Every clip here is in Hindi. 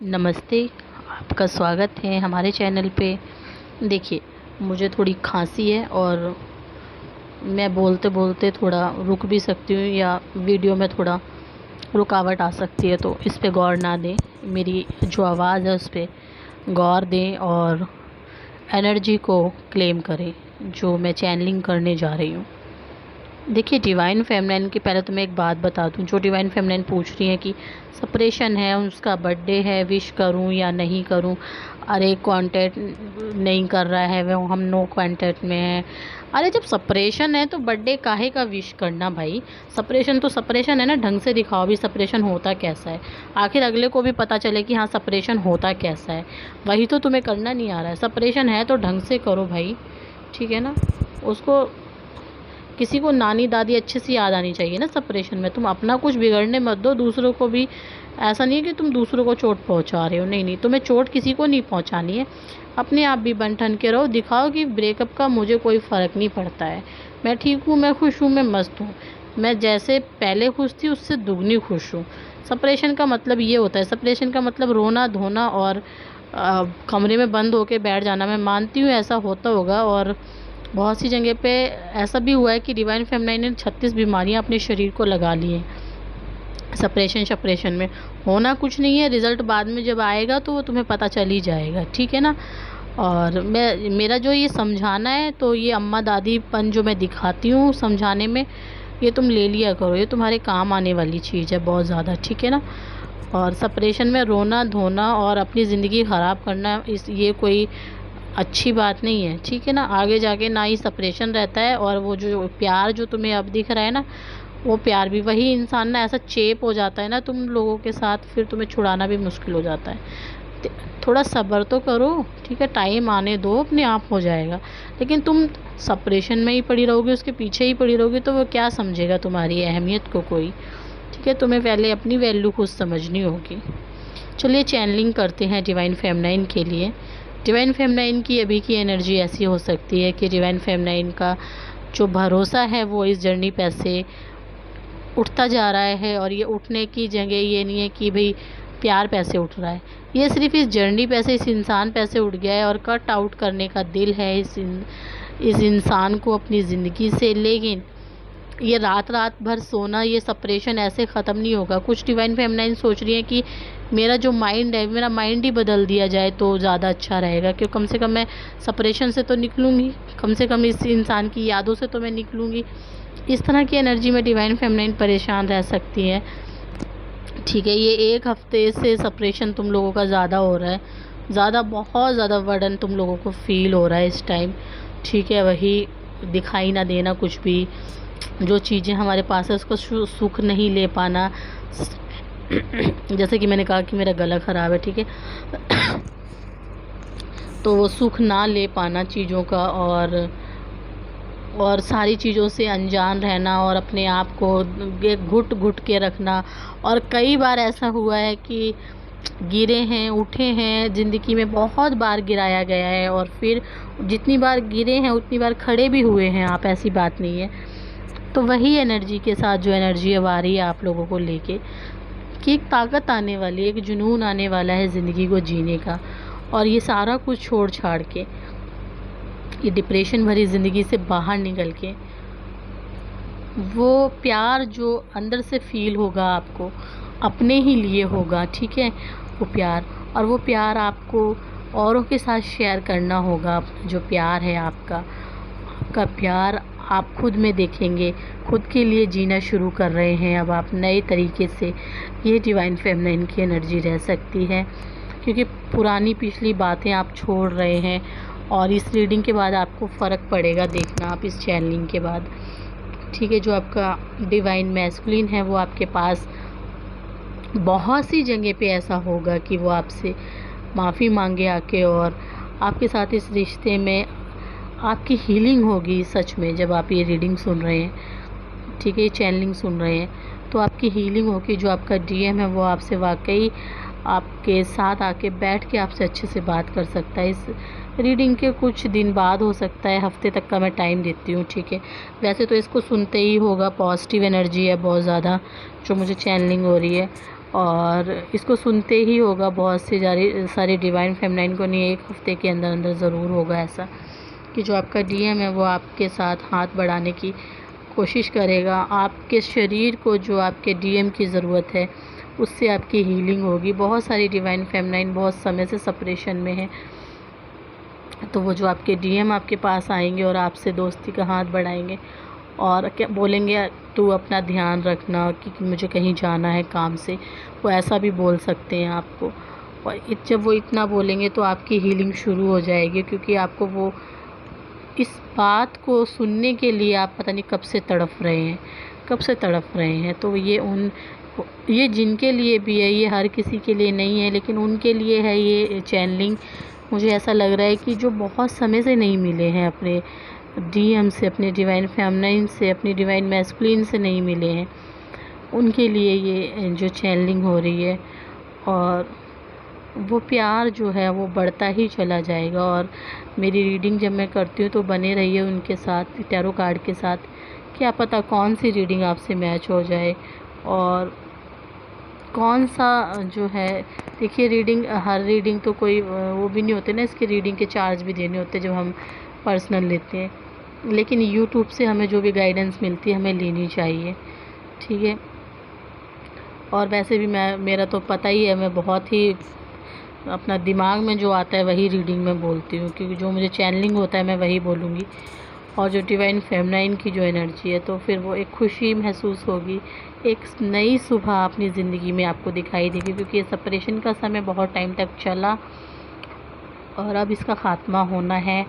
नमस्ते, आपका स्वागत है हमारे चैनल पे। देखिए, मुझे थोड़ी खांसी है और मैं बोलते-बोलते थोड़ा रुक भी सकती हूँ या वीडियो में थोड़ा रुकावट आ सकती है, तो इस पे गौर ना दें। मेरी जो आवाज़ है उस पे गौर दें और एनर्जी को क्लेम करें, जो मैं चैनलिंग करने जा रही हूँ। देखिए, डिवाइन फेमिनाइन की पहले तो मैं एक बात बता दूं। जो डिवाइन फेमिनाइन पूछ रही है कि सेपरेशन है, उसका बर्थडे है, विश करूं या नहीं करूं। अरे कांटेक्ट नहीं कर रहा है वो, हम नो कांटेक्ट में हैं। अरे जब सेपरेशन है तो बर्थडे काहे का विश करना भाई। सेपरेशन तो सेपरेशन है ना, ढंग से दिखाओ भी सेपरेशन होता कैसा है। आखिर अगले को भी पता चले कि हाँ सेपरेशन होता कैसा है। वही तो तुम्हें करना नहीं आ रहा है। सेपरेशन है तो ढंग से करो भाई, ठीक है ना। उसको किसी को नानी दादी अच्छे से याद आनी चाहिए ना सेपरेशन में। तुम अपना कुछ बिगड़ने मत दो, दूसरों को भी। ऐसा नहीं है कि तुम दूसरों को चोट पहुंचा रहे हो, नहीं नहीं, तुम्हें चोट किसी को नहीं पहुंचानी है। अपने आप भी बन ठन के रहो, दिखाओ कि ब्रेकअप का मुझे कोई फ़र्क नहीं पड़ता है। मैं ठीक हूँ, मैं खुश हूँ, मैं मस्त हूँ। मैं जैसे पहले खुश थी उससे दुगनी खुश हूँ। सेपरेशन का मतलब ये होता है, सेपरेशन का मतलब रोना धोना और कमरे में बंद होके बैठ जाना। मैं मानती हूँ ऐसा होता होगा, और बहुत सी जगह पे ऐसा भी हुआ है कि डिवाइन फेमिनाइन ने 36 बीमारियां अपने शरीर को लगा ली हैं सेपरेशन में। होना कुछ नहीं है, रिजल्ट बाद में जब आएगा तो वो तुम्हें पता चल ही जाएगा, ठीक है ना। और मेरा जो ये समझाना है, तो ये अम्मा दादीपन जो मैं दिखाती हूँ समझाने में, ये तुम ले लिया करो। ये तुम्हारे काम आने वाली चीज़ है बहुत ज़्यादा, ठीक है ना। और सेपरेशन में रोना धोना और अपनी ज़िंदगी ख़राब करना, इस ये कोई अच्छी बात नहीं है, ठीक है ना। आगे जाके ना ही सेपरेशन रहता है, और वो जो प्यार जो तुम्हें अब दिख रहा है ना, वो प्यार भी वही इंसान ना ऐसा चेप हो जाता है ना तुम लोगों के साथ, फिर तुम्हें छुड़ाना भी मुश्किल हो जाता है। थोड़ा सब्र तो करो, ठीक है, टाइम आने दो, अपने आप हो जाएगा। लेकिन तुम सेपरेशन में ही पड़ी रहोगी, उसके पीछे ही पड़ी रहोगी, तो वो क्या समझेगा तुम्हारी अहमियत को कोई, ठीक है। तुम्हें पहले अपनी वैल्यू खुद समझनी होगी। चलिए चैनलिंग करते हैं डिवाइन फेमिनाइन के लिए। डिवाइन फेमिनाइन की अभी की एनर्जी ऐसी हो सकती है कि डिवाइन फेमिनाइन का जो भरोसा है वो इस जर्नी पे से उठता जा रहा है। और ये उठने की जगह ये नहीं है कि भाई प्यार पैसे उठ रहा है, ये सिर्फ इस जर्नी पैसे, इस इंसान पैसे उठ गया है और कट आउट करने का दिल है इस इंसान को अपनी ज़िंदगी से। लेकिन ये रात रात भर सोना, ये सेपरेशन ऐसे ख़त्म नहीं होगा। कुछ डिवाइन फेमिनाइन सोच रही है कि मेरा जो माइंड है, मेरा माइंड ही बदल दिया जाए तो ज़्यादा अच्छा रहेगा, क्यों कम से कम मैं सेपरेशन से तो निकलूँगी, कम से कम इस इंसान की यादों से तो मैं निकलूँगी। इस तरह की एनर्जी में डिवाइन फेमिनाइन परेशान रह सकती है, ठीक है। ये एक हफ्ते से सेपरेशन तुम लोगों का ज़्यादा हो रहा है, ज़्यादा, बहुत ज़्यादा बर्डन तुम लोगों को फील हो रहा है इस टाइम, ठीक है। वही दिखाई ना देना कुछ भी, जो चीज़ें हमारे पास है उसको सुख नहीं ले पाना। जैसे कि मैंने कहा कि मेरा गला ख़राब है, ठीक है। तो वो सुख ना ले पाना चीज़ों का, और सारी चीज़ों से अनजान रहना, और अपने आप को घुट घुट के रखना। और कई बार ऐसा हुआ है कि गिरे हैं, उठे हैं, ज़िंदगी में बहुत बार गिराया गया है, और फिर जितनी बार गिरे हैं उतनी बार खड़े भी हुए हैं आप, ऐसी बात नहीं है। तो वही एनर्जी के साथ जो एनर्जी अब आ रही है आप लोगों को लेके, कि एक ताकत आने वाली है, एक जुनून आने वाला है ज़िंदगी को जीने का। और ये सारा कुछ छोड़ छाड़ के, ये डिप्रेशन भरी ज़िंदगी से बाहर निकल के, वो प्यार जो अंदर से फील होगा आपको, अपने ही लिए होगा, ठीक है, वो प्यार। और वो प्यार आपको औरों के साथ शेयर करना होगा। जो प्यार है आपका प्यार आप खुद में देखेंगे, खुद के लिए जीना शुरू कर रहे हैं अब आप नए तरीके से। ये डिवाइन फेमिनाइन की एनर्जी रह सकती है, क्योंकि पुरानी पिछली बातें आप छोड़ रहे हैं। और इस रीडिंग के बाद आपको फ़र्क पड़ेगा, देखना आप इस चैनलिंग के बाद, ठीक है। जो आपका डिवाइन मैस्कुलिन है वो आपके पास बहुत सी जगह पे ऐसा होगा कि वो आपसे माफ़ी मांगे आके, और आपके साथ इस रिश्ते में आपकी हीलिंग होगी सच में। जब आप ये रीडिंग सुन रहे हैं, ठीक है, ये चैनलिंग सुन रहे हैं, तो आपकी हीलिंग होगी। जो आपका डीएम है वो आपसे वाकई आपके साथ आके बैठ के आपसे अच्छे से बात कर सकता है। इस रीडिंग के कुछ दिन बाद हो सकता है, हफ्ते तक का मैं टाइम देती हूँ, ठीक है। वैसे तो इसको सुनते ही होगा, पॉजिटिव एनर्जी है बहुत ज़्यादा जो मुझे चैनलिंग हो रही है। और इसको सुनते ही होगा बहुत से सारे डिवाइन फेमिनाइन को, नहीं 1 हफ्ते के अंदर अंदर ज़रूर होगा ऐसा कि जो आपका डीएम है वो आपके साथ हाथ बढ़ाने की कोशिश करेगा। आपके शरीर को जो आपके डीएम की ज़रूरत है उससे आपकी हीलिंग होगी। बहुत सारी डिवाइन फेमिनाइन बहुत समय से सेपरेशन में है, तो वो जो आपके डीएम आपके पास आएंगे और आपसे दोस्ती का हाथ बढ़ाएंगे और क्या बोलेंगे, तू अपना ध्यान रखना कि मुझे कहीं जाना है काम से, वो ऐसा भी बोल सकते हैं आपको। और जब वो इतना बोलेंगे तो आपकी हीलिंग शुरू हो जाएगी, क्योंकि आपको वो इस बात को सुनने के लिए आप पता नहीं कब से तड़प रहे हैं, कब से तड़प रहे हैं। तो ये जिनके लिए भी है, ये हर किसी के लिए नहीं है, लेकिन उनके लिए है ये चैनलिंग। मुझे ऐसा लग रहा है कि जो बहुत समय से नहीं मिले हैं अपने डीएम से, अपने डिवाइन फेमिनाइन से, अपनी डिवाइन मैस्कुलिन से नहीं मिले हैं, उनके लिए ये जो चैनलिंग हो रही है। और वो प्यार जो है वो बढ़ता ही चला जाएगा। और मेरी रीडिंग जब मैं करती हूँ तो बने रहिए उनके साथ, टैरो कार्ड के साथ। क्या पता कौन सी रीडिंग आपसे मैच हो जाए और कौन सा जो है। देखिए रीडिंग, हर रीडिंग तो कोई वो भी नहीं होते ना, इसके रीडिंग के चार्ज भी देने होते जब हम पर्सनल लेते हैं, लेकिन यूट्यूब से हमें जो भी गाइडेंस मिलती है हमें लेनी चाहिए, ठीक है। और वैसे भी मेरा तो पता ही है, मैं बहुत ही अपना दिमाग में जो आता है वही रीडिंग में बोलती हूँ, क्योंकि जो मुझे चैनलिंग होता है मैं वही बोलूँगी। और जो डिवाइन फेमिनाइन की जो एनर्जी है, तो फिर वो एक खुशी महसूस होगी, एक नई सुबह अपनी ज़िंदगी में आपको दिखाई देगी, क्योंकि ये सेपरेशन का समय बहुत टाइम तक चला और अब इसका ख़ात्मा होना है।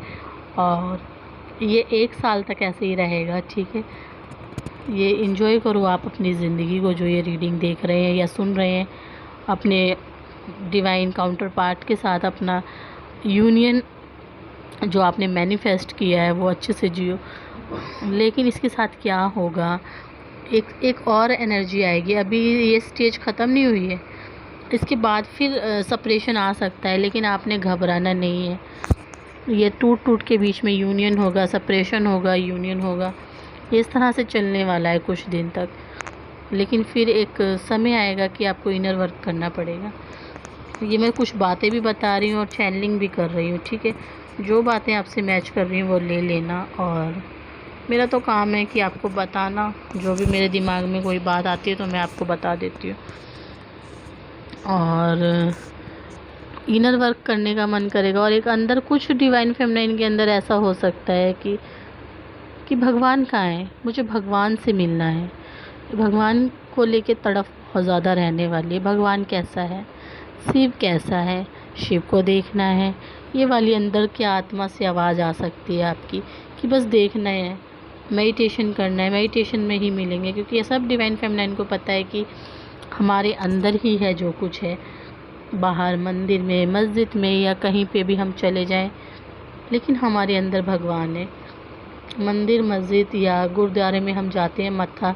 और ये 1 साल तक ऐसे ही रहेगा, ठीक है। ये एंजॉय करो आप अपनी ज़िंदगी को, जो ये रीडिंग देख रहे हैं या सुन रहे हैं, अपने डिवाइन काउंटर पार्ट के साथ अपना यूनियन जो आपने मैनिफेस्ट किया है वो अच्छे से जियो। लेकिन इसके साथ क्या होगा, एक और एनर्जी आएगी। अभी ये स्टेज ख़त्म नहीं हुई है, इसके बाद फिर सेपरेशन आ सकता है, लेकिन आपने घबराना नहीं है। ये टूट टूट के बीच में यूनियन होगा, सेपरेशन होगा, यूनियन होगा, इस तरह से चलने वाला है कुछ दिन तक। लेकिन फिर एक समय आएगा कि आपको इनर वर्क करना पड़ेगा। ये मैं कुछ बातें भी बता रही हूँ और चैनलिंग भी कर रही हूँ, ठीक है। जो बातें आपसे मैच कर रही हूँ वो ले लेना, और मेरा तो काम है कि आपको बताना। जो भी मेरे दिमाग में कोई बात आती है तो मैं आपको बता देती हूँ। और इनर वर्क करने का मन करेगा, और एक अंदर कुछ डिवाइन फेमिनाइन के अंदर ऐसा हो सकता है कि भगवान कहाँ है, मुझे भगवान से मिलना है। भगवान को लेके तड़प बहुत ज़्यादा रहने वाली है। भगवान कैसा है, शिव कैसा है, शिव को देखना है। ये वाली अंदर की आत्मा से आवाज़ आ सकती है आपकी कि बस देखना है, मेडिटेशन करना है, मेडिटेशन में ही मिलेंगे। क्योंकि ये सब डिवाइन फेमिनाइन को पता है कि हमारे अंदर ही है जो कुछ है। बाहर मंदिर में, मस्जिद में या कहीं पे भी हम चले जाएं, लेकिन हमारे अंदर भगवान है। मंदिर, मस्जिद या गुरुद्वारे में हम जाते हैं, मत्था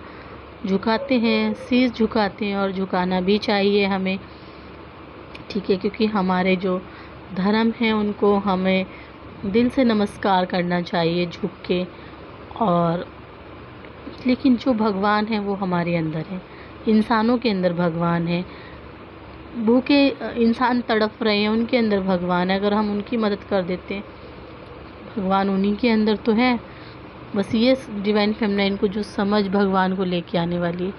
झुकाते हैं, शीश झुकाते हैं, और झुकाना भी चाहिए हमें, ठीक है। क्योंकि हमारे जो धर्म हैं उनको हमें दिल से नमस्कार करना चाहिए झुक के। और लेकिन जो भगवान है वो हमारे अंदर है, इंसानों के अंदर भगवान है। भूखे इंसान तड़प रहे हैं, उनके अंदर भगवान है। अगर हम उनकी मदद कर देते हैं, भगवान उन्हीं के अंदर तो है। बस ये डिवाइन फेमिनाइन को जो समझ भगवान को लेके आने वाली है।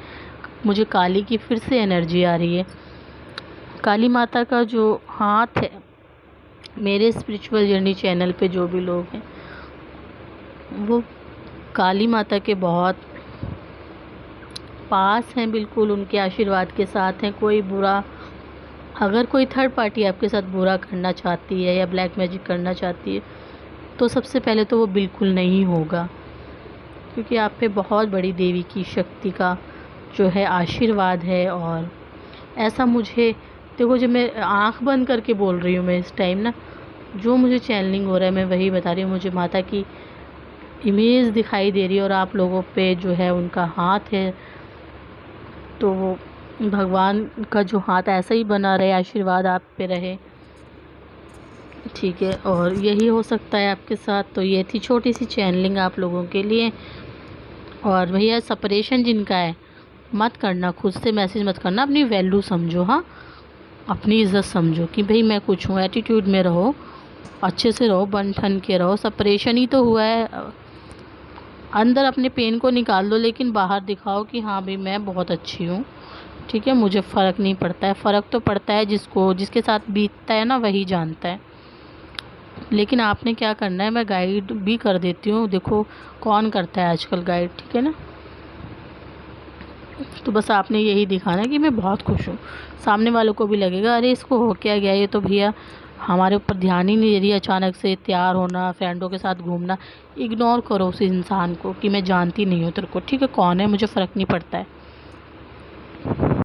मुझे काली की फिर से एनर्जी आ रही है। काली माता का जो हाथ है, मेरे स्पिरिचुअल जर्नी चैनल पे जो भी लोग हैं वो काली माता के बहुत पास हैं, बिल्कुल उनके आशीर्वाद के साथ हैं। कोई बुरा, अगर कोई थर्ड पार्टी आपके साथ बुरा करना चाहती है या ब्लैक मैजिक करना चाहती है, तो सबसे पहले तो वो बिल्कुल नहीं होगा, क्योंकि आप पे बहुत बड़ी देवी की शक्ति का जो है आशीर्वाद है। और ऐसा मुझे देखो, जब मैं आँख बंद करके बोल रही हूँ, मैं इस टाइम ना जो मुझे चैनलिंग हो रहा है मैं वही बता रही हूँ। मुझे माता की इमेज दिखाई दे रही है और आप लोगों पे जो है उनका हाथ है, तो वो भगवान का जो हाथ ऐसा ही बना रहे, आशीर्वाद आप पे रहे, ठीक है। और यही हो सकता है आपके साथ। तो ये थी छोटी सी चैनलिंग आप लोगों के लिए। और भैया सेपरेशन जिनका है मत करना, खुद से मैसेज मत करना, अपनी वैल्यू समझो। हाँ, अपनी इज़्ज़त समझो कि भाई मैं कुछ हूँ, एटीट्यूड में रहो, अच्छे से रहो, बन ठन के रहो। सब परेशानी तो हुआ है, अंदर अपने पेन को निकाल दो, लेकिन बाहर दिखाओ कि हाँ भाई मैं बहुत अच्छी हूँ। ठीक है, मुझे फ़र्क नहीं पड़ता है। फ़र्क तो पड़ता है जिसके साथ बीतता है ना, वही जानता है। लेकिन आपने क्या करना है, मैं गाइड भी कर देती हूँ, देखो कौन करता है आजकल गाइड, ठीक है ना। तो बस आपने यही दिखाना कि मैं बहुत खुश हूँ। सामने वालों को भी लगेगा अरे इसको हो क्या गया, ये तो भैया हमारे ऊपर ध्यान ही नहीं दे रही। अचानक से तैयार होना, फ्रेंडों के साथ घूमना, इग्नोर करो उस इंसान को कि मैं जानती नहीं हूँ तेरे को, ठीक है, कौन है मुझे फ़र्क नहीं पड़ता है।